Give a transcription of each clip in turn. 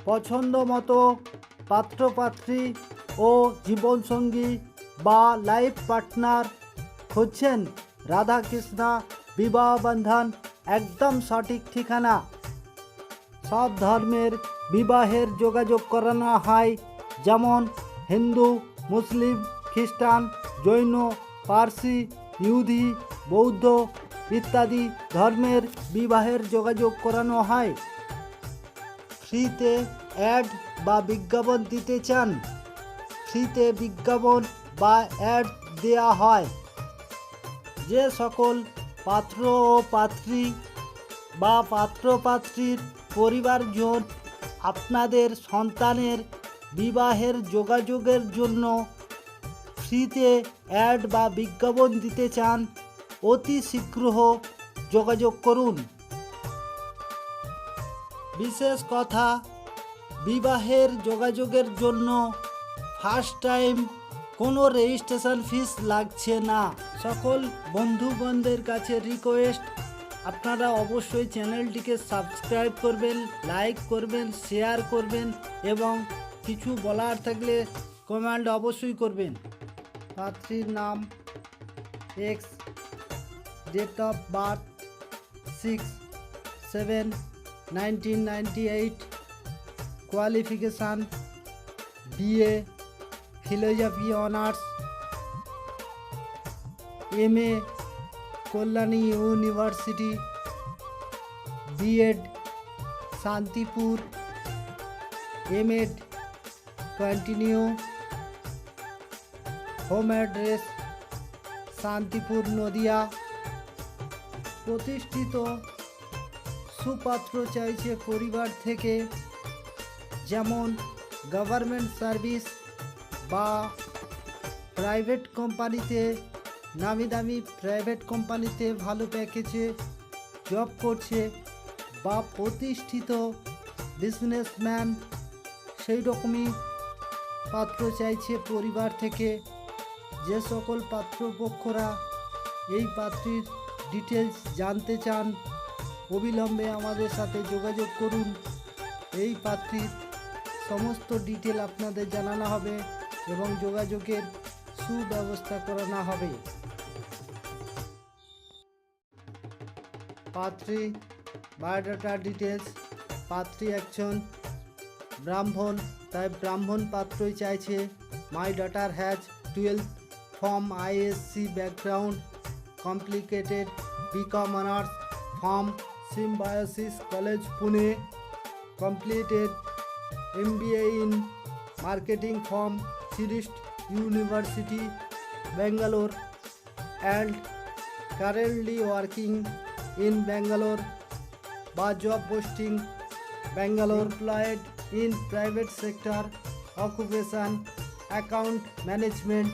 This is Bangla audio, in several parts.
পছন্দ মতো পাত্রপাত্রী ও জীবনসঙ্গী বা লাইফ পার্টনার খুঁজছেন? রাধাকৃষ্ণা বিবাহ বন্ধন একদম সঠিক ঠিকানা। সব ধর্মের বিবাহের যোগাযোগ করানো হয়, যেমন হিন্দু, মুসলিম, খ্রিস্টান, জৈন, পার্সি, ইহুদি, বৌদ্ধ ইত্যাদি ধর্মের বিবাহের যোগাযোগ করানো হয়। ফ্রিতে অ্যাড বা বিজ্ঞাপন দিতে চান? ফ্রিতে বিজ্ঞাপন বা অ্যাড দেওয়া হয়। যে সকল পাত্র ও পাত্রী বা পাত্রপাত্রীর পরিবারজন আপনাদের সন্তানের বিবাহের যোগাযোগের জন্য ফ্রিতে অ্যাড বা বিজ্ঞাপন দিতে চান, অতি শীঘ্র যোগাযোগ করুন। বিশেষ কথা, বিবাহের যোগাযোগের জন্য ফার্স্ট টাইম কোনো রেজিস্ট্রেশন ফিস লাগছে না। সকল বন্ধুগণদের কাছে রিকোয়েস্ট, আপনারা অবশ্যই চ্যানেলটিকে সাবস্ক্রাইব করবেন, লাইক করবেন, শেয়ার করবেন এবং কিছু বলার থাকলে কমেন্ট অবশ্যই করবেন। পাত্রীর নাম X, date of birth 6/7/1998, qualification BA, philosophy honours, MA Kalyani university, BEd Shantipur, MEd continue, home address Shantipur Nadia. প্রতিষ্ঠিত সুপাত্র চাইছে পরিবার থেকে, যেমন গভর্নমেন্ট সার্ভিস বা প্রাইভেট কোম্পানিতে, নামি দামি প্রাইভেট কোম্পানিতে ভালো প্যাকেজে জব করছে, বা প্রতিষ্ঠিত বিজনেসম্যান, সেই রকমই পাত্র চাইছে পরিবার থেকে। যে সকল পাত্রপক্ষরা এই পাত্রীর ডিটেলস জানতে চান, অবিলম্বে আমাদের সাথে যোগাযোগ করুন। এই পাত্রীর সমস্ত ডিটেল আপনাদের জানানো হবে এবং যোগাযোগের সুব্যবস্থা করানো হবে। পাত্রী বায়োডাটা ডিটেলস: পাত্রী একজন ব্রাহ্মণ, তাই ব্রাহ্মণ পাত্রই চাইছে। My daughter has 12 from ISC background, complicated BCom honors from Symbiosis College Pune, completed MBA in marketing from Srist University Bangalore and currently working in Bangalore বা job posting Bangalore, employed in private sector, occupation account management,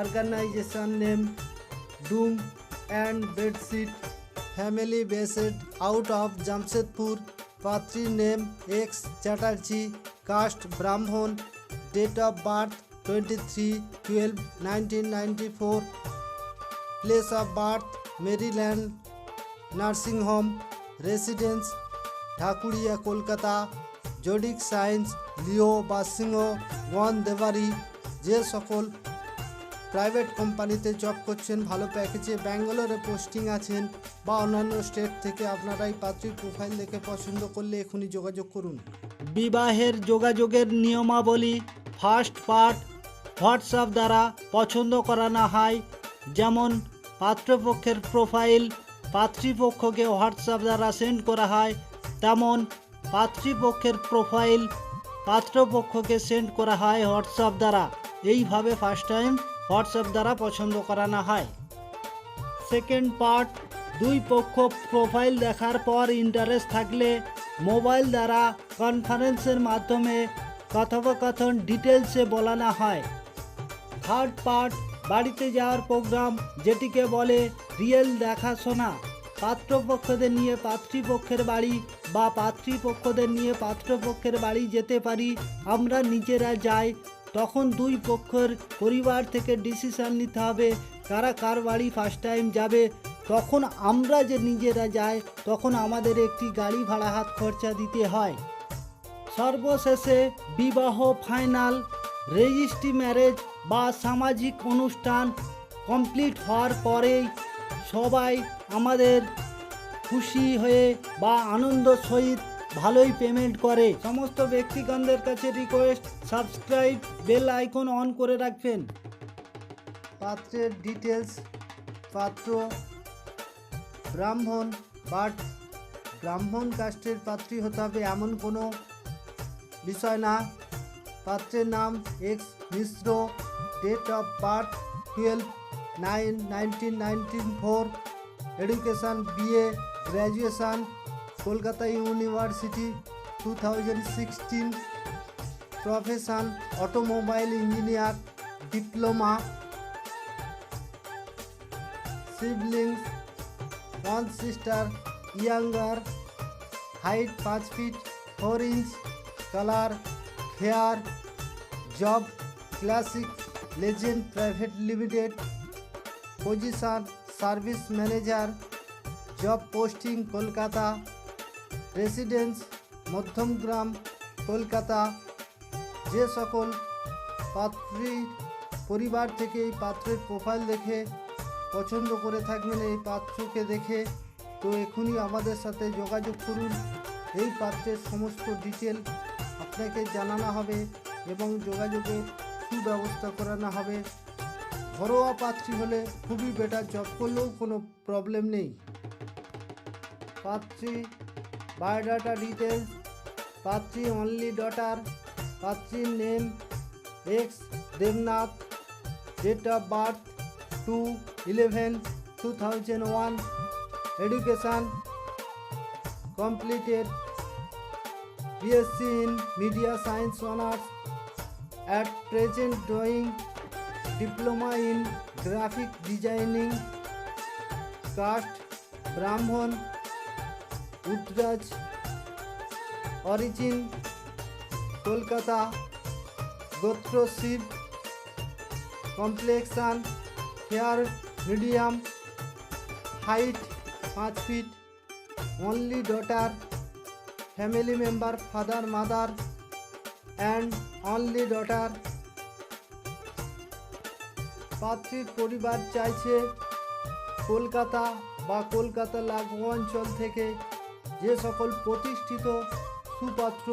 organization name Doom and Bedsheet, family based out of Jamshedpur, Patri name X Chatterjee, caste Brahmon, date of birth 23/12/1994, place of birth Maryland, nursing home, residence Dhakuria Kolkata, zodiac সায়েন্স লিও বা সিংহ ওয়ান দেবারি। যে সকল প্রাইভেট কোম্পানিতে জব করছেন, ভালো প্যাকেজে ব্যাঙ্গালোরে পোস্টিং আছেন বা অন্যান্য স্টেট থেকে, আপনারা এই পাত্রীর প্রোফাইল দেখে পছন্দ করলে এখনই যোগাযোগ করুন। বিবাহের যোগাযোগের নিয়মাবলী: ফার্স্ট পার্ট হোয়াটসঅ্যাপ দ্বারা পছন্দ করানো হয়, যেমন পাত্রপক্ষের প্রোফাইল পাত্রীপক্ষকে হোয়াটসঅ্যাপ দ্বারা সেন্ড করা হয়, তেমন পাত্রীপক্ষের প্রোফাইল পাত্রপক্ষকে সেন্ড করা হয় হোয়াটসঅ্যাপ দ্বারা। এইভাবে ফার্স্ট টাইম হোয়াটসঅ্যাপ দ্বারা পছন্দ করানো হয়। সেকেন্ড পার্ট, দুই পক্ষ প্রোফাইল দেখার পর ইন্টারেস্ট থাকলে মোবাইল দ্বারা কনফারেন্সের মাধ্যমে কথোপকথন ডিটেলসে বলানো হয়। থার্ড পার্ট, বাড়িতে যাওয়ার প্রোগ্রাম, যেটিকে বলে রিয়েল দেখাশোনা। পাত্রপক্ষদের নিয়ে পাত্রীপক্ষের বাড়ি বা পাত্রীপক্ষদের নিয়ে পাত্রপক্ষের বাড়ি যেতে পারি, আমরা নিজেরা যাই। তখন দুই পক্ষের পরিবার থেকে ডিসিশন নিতে হবে কারা কার বাড়ি ফার্স্ট টাইম যাবে। তখন আমরা যে নিজেরা যাই, তখন আমাদের একটি গাড়ি ভাড়া হাত খরচা দিতে হয়। সর্বশেষে বিবাহ ফাইনাল, রেজিস্ট্রি ম্যারেজ বা সামাজিক অনুষ্ঠান কমপ্লিট হওয়ার পরেই সবাই আমাদের খুশি হয়ে বা আনন্দ সহিত ভালোই পেমেন্ট করে। সমস্ত ব্যক্তিগণদের কাছে request, subscribe, bell icon on করে রাখবেন। পাত্রের ডিটেলস: পাত্র ব্রাহ্মণ, বাট ব্রাহ্মণ কাস্টের পাত্রী হতে হবে এমন কোনো বিষয় না। পাত্রের নাম X Mishra, date of birth 12/9/1994, education BA, graduation Kolkata university 2016, profession automobile engineer, diploma. Siblings: 1 sister, younger, height 5 feet 4 inch, color fair, job classic legend private limited, position service manager, job posting Kolkata, residence Madhyamgram Kolkata. যে সকল পাত্রীর পরিবার থেকে এই পাত্রের প্রোফাইল দেখে পছন্দ করে থাকবেন এই পাত্রকে দেখে, তো এখনই আমাদের সাথে যোগাযোগ করুন। এই পাত্রের সমস্ত ডিটেল আপনাকে জানানো হবে এবং যোগাযোগের সুব্যবস্থা করানো হবে। ঘরোয়া পাত্রী হলে খুবই বেটার, জব করলেও কোনো প্রবলেম নেই। পাত্রী বায়োডাটা ডিটেলস: পাত্রী অনলি ডটার, পাত্রীর name X Debnath, date of birth 2/11/2001, education completed BSc in media science honors, at present doing diploma in graphic designing, caste brahman, udraj, origin kolkata, gotra Sikh, complexion fair medium, height 5 feet, only daughter, family member father mother and only daughter। পাত্রীর পরিবার চাইছে কলকাতা বা কলকাতা লাগোয়া অঞ্চল থেকে যে সকল প্রতিষ্ঠিত সুপাত্র।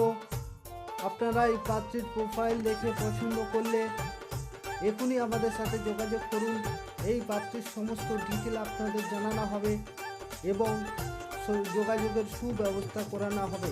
আপনারা এই পাত্রীর প্রোফাইল দেখে পছন্দ করলে এখনই আমাদের সাথে যোগাযোগ করুন। এই পাত্রের সমস্ত ডিটেল আপনাদের জানানো হবে এবং যোগাযোগের সুব্যবস্থা করানো হবে।